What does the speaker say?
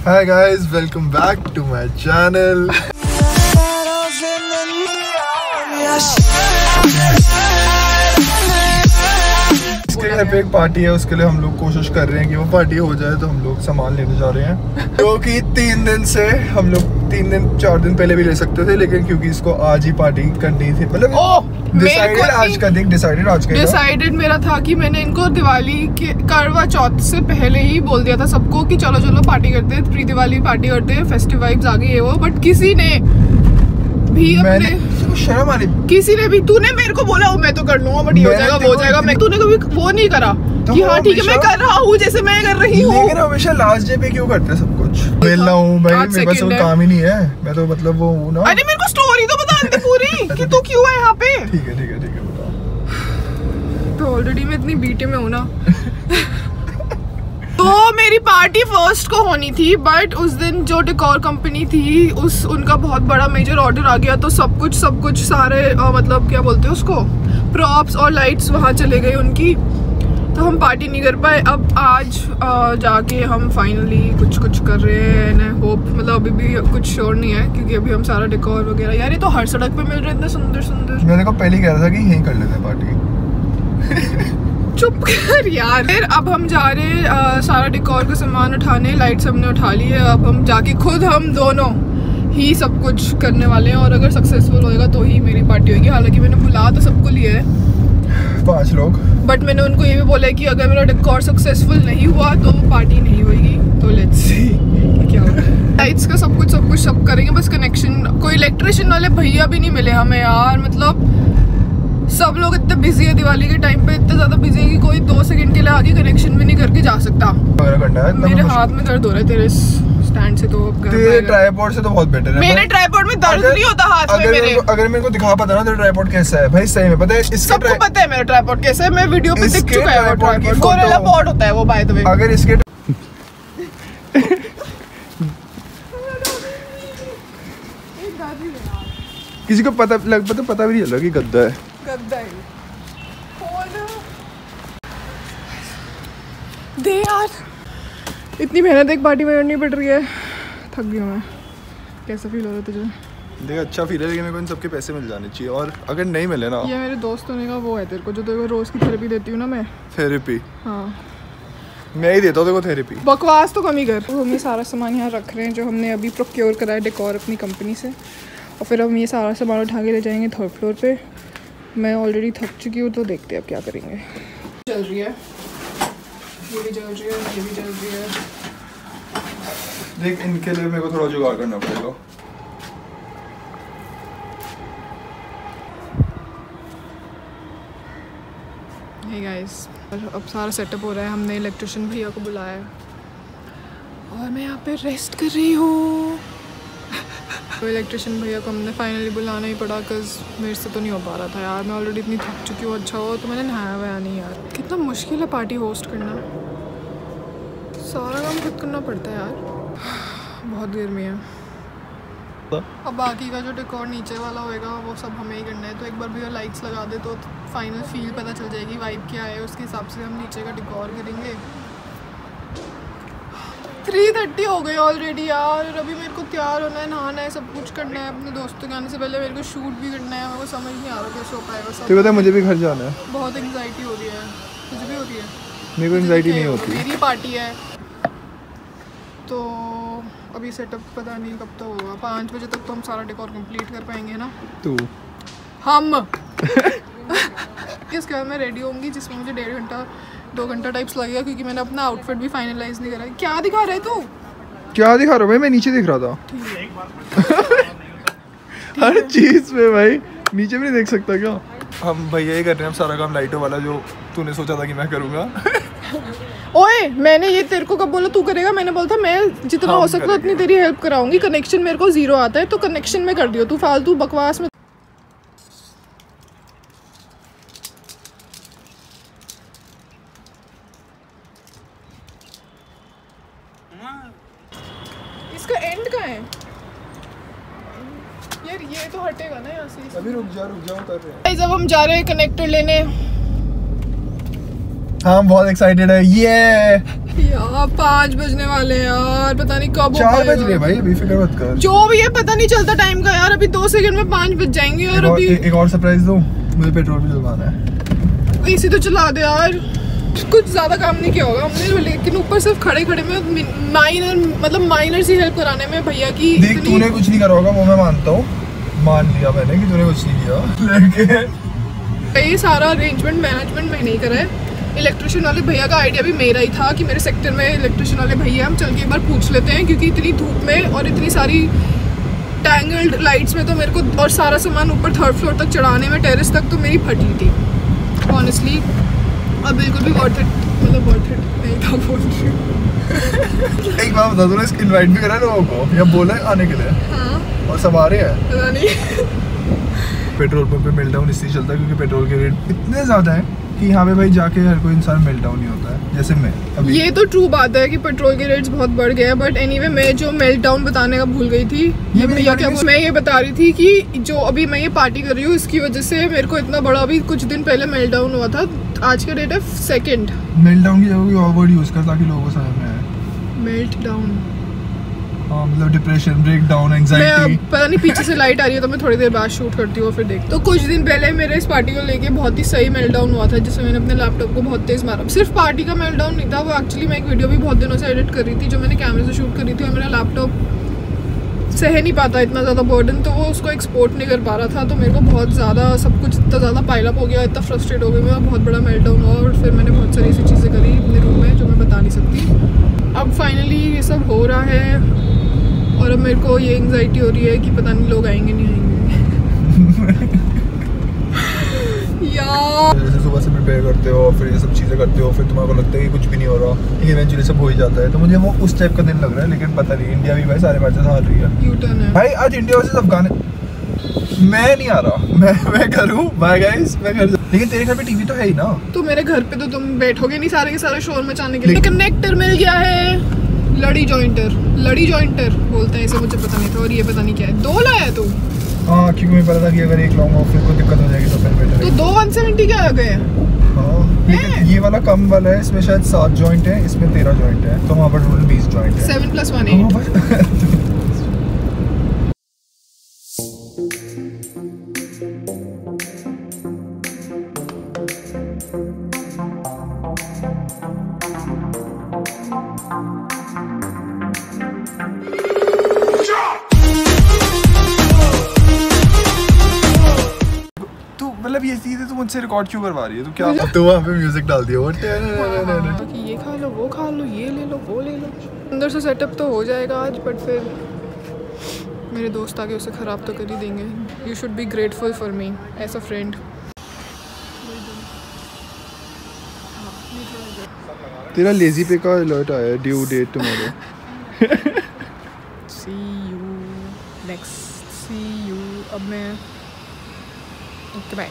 Hi guys, welcome back to my channel. इसके घर पे एक पार्टी है, उसके लिए हम लोग कोशिश कर रहे हैं कि वो पार्टी हो जाए, तो हम लोग सामान लेने जा रहे हैं जो कि 3 दिन से हम लोग 4 दिन पहले भी ले सकते थे, लेकिन क्योंकि इसको आज ही पार्टी करनी थी, मतलब डिसाइडेड मेरा था कि मैंने इनको दिवाली के करवा चौथ से पहले ही बोल दिया था सबको कि चलो चलो पार्टी करते हैं, प्री दिवाली पार्टी करते हैं, फेस्टिव वाइब्स आ गई है वो। बट किसी ने भी शर्म आ रही, किसी ने भी, तूने मेरे को बोला मैं तो कर लूंगा, बट ये हो जाएगा वो हो जाएगा, मैं तूने कभी वो नहीं करा कि हाँ ठीक है मैं कर रहा हूँ जैसे मैं कर रही हूँ। लेकिन हमेशा लास्ट डे पे क्यों करते हैं सब कुछ? मिलना हूँ भाई, मेरे पास कोई काम ही नहीं है, मैं तो मतलब वो हूँ ना। अरे मेरे को स्टोरी तो बता दे पूरी कि तू क्यों है यहाँ पे। ठीक है बताओ। तो ऑलरेडी मैं इतनी बीटे में हूँ ना। तो मेरी पार्टी फर्स्ट को होनी थी, बट उस दिन जो डेकोर कंपनी थी उनका बहुत बड़ा मेजर ऑर्डर आ गया, तो सब कुछ सारे मतलब क्या बोलते हैं उसको, प्रॉप्स और लाइट्स वहाँ चले गए उनकी, तो हम पार्टी नहीं कर पाए। अब आज जाके हम फाइनली कुछ कर रहे हैं एंड आई होप, मतलब अभी भी कुछ श्योर नहीं है क्योंकि अभी हम सारा डेकोर वगैरह, यार ये तो हर सड़क पे मिल रहे थे सुंदर। मैं देखो पहले कह रहा था कि यहीं कर लेते हैं पार्टी। चुप कर यार। फिर अब हम जा रहे हैं सारा डेकोर का सामान उठाने, लाइट्स हमने उठा ली है, अब हम जाके खुद हम दोनों ही सब कुछ करने वाले हैं, और अगर सक्सेसफुल होएगा तो ही मेरी पार्टी होगी। हालांकि मैंने बुला तो सबको लिया है 5 लोग, बट मैंने उनको ये भी बोला है कि अगर मेरा डेकोर सक्सेसफुल नहीं हुआ तो पार्टी नहीं होगी, तो लेट्स सी क्या होता है। लाइट्स का सब कुछ करेंगे, बस कनेक्शन, कोई इलेक्ट्रिशियन वाले भैया भी नहीं मिले हमें यार, मतलब सब लोग इतने बिजी है दिवाली के टाइम पे, इतने ज्यादा बिजी है कि कोई 2 सेकंड के लिए आगे कनेक्शन भी नहीं करके जा सकता। मेरे हाथ में दर्द हो रहा है तेरे स्टैंड से, तो तेरे ट्राइपॉड से तो बहुत बेटर है। मेरे ट्राइपॉड में दर्द नहीं होता हाथ में मेरे। अगर मेरे को दिखा पता ना तेरा ट्राइपॉड कैसा है भाई, सही में पता है, सबको पता है मेरा ट्राइपॉड कैसा है, मैं वीडियो पे देख चुका है। ट्राइपॉड गोरिल्ला पॉड होता है वो, बाय द वे। अगर इसके किसी को पता भी नहीं चल रहा कि गद्दा है। दे यार, इतनी मेहनत एक पार्टी में करनी पड़ रही है, थक गई हूँ मैं। कैसा फील हो रहा है तुझे? देख अच्छा फील है, लेकिन मेरे को इन सबके पैसे मिल जाने चाहिए, और अगर नहीं मिले ना, ये मेरे दोस्तों ने कहा वो है तेरे को, जो तेरे को रोज की थेरेपी देती हूँ ना मैं। थेरेपी? हाँ मैं ही देता हूँ देखो थेरेपी। बकवास तो कम ही कर। तो हम ये सारा सामान यहाँ रख रहे हैं जो हमने अभी प्रोक्योर करा है डेकोर अपनी कंपनी से, और फिर हम ये सारा सामान उठा के ले जाएंगे 3rd फ्लोर पे। मैं ऑलरेडी थक चुकी हूँ, तो देखते हैं अब क्या करेंगे। चल रही है, ये भी चल रही है, ये भी चल रही है। देख इनके लिए मेरे को थोड़ा जुगाड़ करना पड़ेगा। हे गाइस, अब सारा सेटअप हो रहा है, हमने इलेक्ट्रिशियन भैया को बुलाया है और मैं यहाँ पे रेस्ट कर रही हूँ। तो इलेक्ट्रिशियन भैया को हमने फाइनली बुलाना ही पड़ा, बिकॉज मेरे से तो नहीं हो पा रहा था यार, मैं ऑलरेडी इतनी थक चुकी हूँ। अच्छा हो तो मैंने नहाया वया नहीं यार। कितना मुश्किल है पार्टी होस्ट करना, सारा काम खुद करना पड़ता है यार, बहुत गर्मी है। अब बाकी का जो डेकोर नीचे वाला होएगा वो सब हमें ही करना है, तो एक बार भैया लाइट्स लगा दे तो फाइनल फील पता चल जाएगी, वाइब क्या है, उसके हिसाब से हम नीचे का डेकोर करेंगे। 3:30 हो गई ऑलरेडी यार, अभी मेरे को तैयार होना है, नहाना है, सब कुछ करना है, अपने दोस्तों के आने से पहले मेरे को शूट भी करना है। मेरे को समझ नहीं आ रहा कैसे हो पाएगा सब। तो पता है मुझे भी घर जाना है, बहुत एंग्जाइटी हो रही है। मुझे भी हो रही है। मेरे को एंग्जाइटी नहीं होती, मेरी पार्टी है तो अभी सेटअप पता नहीं कब तक होगा। 5 बजे तक तो हम सारा डेकोर कंप्लीट कर पाएंगे ना। तू हम किस मैं रेडी होंगी, जिसमें मुझे 1.5 घंटा 2 घंटा टाइप्स लगेगा, क्योंकि मैंने अपना आउटफिट भी फाइनलाइज नहीं करा है। क्या दिखा रहा है तू? क्या दिखा रहा हूँ भाई? मैं नीचे दिख रहा था। हर चीज में भाई, नीचे भी नहीं देख सकता क्या? हम भैया ही कर रहे हैं सारा काम लाइटों वाला, जो तूने सोचा था कि मैं करूँगा। ओए मैंने ये तेरे को कब बोला तू करेगा? मैंने बोला था मैं जितना हो सकता उतनी तेरी हेल्प कराऊंगी। कनेक्शन मेरे को 0 आता है तो कनेक्शन में कर दियो, तू फालतू बकवास में। इसका एंड कहाँ है यार? ये तो हटेगा ना यहाँ से। अभी रुक जाओ कर रहे हैं। जब हम जा रहे हैं कनेक्टर लेने, हाँ बहुत एक्साइटेड है। ये यार 5 बजने वाले हैं यार, पता नहीं कब 4 बज रहे भाई, अभी फिक्र मत कर। जो भी है पता नहीं चलता टाइम का यार, अभी 2 सेकंड में 5 बज जाएंगे। और अभी एक और सरप्राइज दूं, मुझे पेट्रोल भी डलवाना है। एसी तो चला दे यार, कुछ ज्यादा काम नहीं किया होगा हमने, लेकिन ऊपर सिर्फ खड़े खड़े में माइनर सी हेल्प कराने में भैया की। देख तूने कुछ नहीं करा होगा वो मैं मानता हूँ, मान लिया मैंने कि तूने कुछ नहीं किया, लेकिन ये सारा अरेंजमेंट मैनेजमेंट मैंने ही करा है। इलेक्ट्रिशियन वाले भैया का आइडिया भी मेरा ही था कि मेरे सेक्टर में इलेक्ट्रिशियन वाले भैया, हम चल के एक बार पूछ लेते हैं, क्योंकि इतनी धूप में और इतनी सारी टैंगल्ड लाइट्स में तो मेरे को, और सारा सामान ऊपर 3rd फ्लोर तक चढ़ाने में, टेरेस तक, तो मेरी फटी थी ऑनेस्टली। और बिल्कुल भी वर्थ इट नहीं था बोल रही हूँ। एक बात बता दूँ, इसको इनवाइट भी करा है लोगों को या बोला है आने के लिए? हाँ, और सब आ रहे हैं? पता नहीं। पेट्रोल पंप पे मेल्ट डाउन इसलिए चलता है क्योंकि पेट्रोल के रेट इतने ज़्यादा है कि यहाँ पे भाई जाके हर कोई इंसान मेल्ट डाउन नहीं होता है, जैसे मैं अभी। ये तो ट्रू बात है कि पेट्रोल के रेट्स बहुत बढ़ गए हैं, बट एनीवे मैं जो मेल्ट डाउन बताने का भूल गई थी, ये भैया क्या, मैं ये बता रही थी कि जो अभी मैं ये पार्टी कर रही हूँ इसकी वजह से मेरे को इतना बड़ा, अभी कुछ दिन पहले मेल्ट डाउन हुआ था। आज का डेट है 2nd। मेल्ट डाउन की जगह कोई और वर्ड यूज़ कर ताकि लोगों को समझ में आए। मेल्ट डाउन, हाँ मतलब डिप्रेशन, ब्रेक डाउन, मैं एंजाइटी। पता नहीं पीछे से लाइट आ रही है तो मैं थोड़ी देर बाद शूट करती हूँ फिर देख। तो कुछ दिन पहले मेरे इस पार्टी को लेके बहुत ही सही मेल्ट डाउन हुआ था, जिसमें मैंने अपने लैपटॉप को बहुत तेज मारा। सिर्फ पार्टी का मेल्ट डाउन नहीं था वो, एक्चुअली मैं एक वीडियो भी बहुत दिनों से एडिट कर रही थी जो मैंने कैमरे से शूट करी थी, और मेरा लैपटॉप सह नहीं पाता इतना ज़्यादा बर्डन, तो वो उसको एक्सपोर्ट नहीं कर पा रहा था। तो मेरे को बहुत ज़्यादा सब कुछ इतना ज़्यादा पाइलअप हो गया, इतना फ्रस्ट्रेट हो गई मैं, बहुत बड़ा मेल्ट डाउन हुआ। और फिर मैंने बहुत सारी ऐसी चीज़ें करी अपने रूम में जो मैं बता नहीं सकती। अब फाइनली ये सब हो रहा है और अब मेरे को ये एंग्जाइटी हो रही है कि पता नहीं लोग आएंगे नहीं आएंगे। यार जैसे सुबह से प्रिपेयर करते हो, फिर ये सब चीज़ें करते हो, फिर तुम्हारे को लगता है कि कुछ भी नहीं हो रहा, लेकिन इवेंचुअली सब हो ही जाता है। तो मुझे वो उस टाइप का दिन लग रहा है, लेकिन पता नहीं, इंडिया भी भाई सारे मैचेस हार रही है। यूटर्न है भाई आज इंडिया वर्सेस अफगानिस्तान, मैं नहीं आ रहा, मैं करूँ बाय गाइस, मैं घर। लेकिन तेरे घर पे टीवी तो है ही ना? तो मेरे घर पे तो तुम बैठोगे नहीं सारे के सारे शोर मचाने के लिए। कनेक्टर मिल गया है, लड़ी जॉइंटर बोलते हैं इसे, मुझे पता नहीं था। और ये पता नहीं क्या है, 2 लाया तू? हाँ क्योंकि मुझे पता था कि अगर 1 लाऊंगा फिर कोई दिक्कत हो जाएगी तो फिर बेटर तो 2 170 क्या आ गए? हाँ लेकिन ये वाला कम वाला है, इसमें शायद 7 जॉइंट है, इसमें 13 जॉइंट है, तो वहाँ पर टोटल 20 जॉइंट है। 7 + 1 8। मतलब ये चीज़ है, तू मुझसे रिकॉर्ड क्यों करवा रही है? तू क्या अब तो वहाँ पे म्यूजिक डाल दिया वो कि ये खा लो, वो खा लो, ये ले लो, वो ले लो। अंदर से सेटअप तो हो जाएगा आज, बट फिर मेरे दोस्त आके उसे ख़राब तो कर ही देंगे। You should be grateful for me as a friend. तेरा लेजी पे का अलर्ट आया है, due date tomorrow. See you अब मैं ओके बाय।